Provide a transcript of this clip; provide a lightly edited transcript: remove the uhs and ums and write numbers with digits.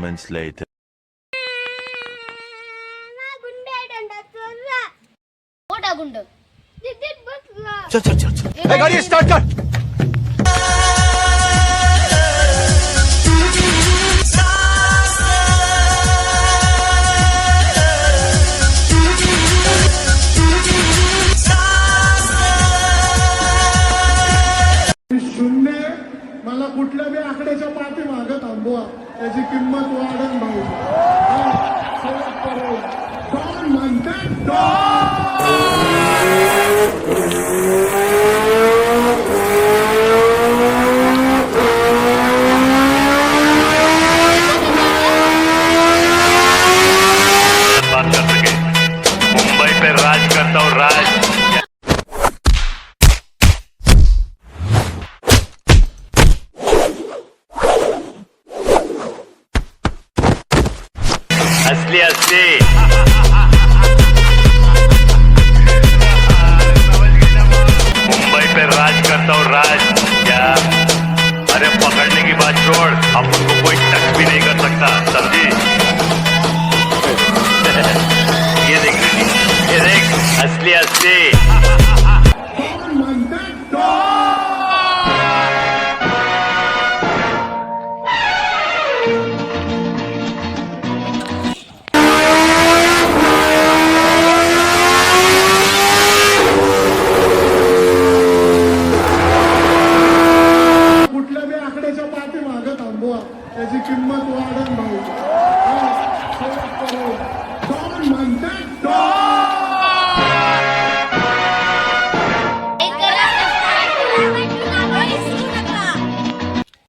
moments later. मोठा गुंड तिथेच बसला. चल गाडी स्टार्ट कर. शून्य मला कुठल्या बी आकड्याच्या पाठीमागं थांबवा, त्याची किंमत वाढन भाऊ. डॉन म्हणतात बात कर सके मुंबई पे राज करता हूँ राज. असली असली मुंबई पे राज करता हूँ राज. क्या अरे पकड़ने की बात छोड़, अपन को कोई टच भी नहीं कर सकता, समझी. ये देख बेटी, ये देख असली असली. डॉन म्हणतात डॉन. कुठल्या बी आकड्याच्या पाठीमागं थांबवा, त्याची किंमत वाढन भाऊ.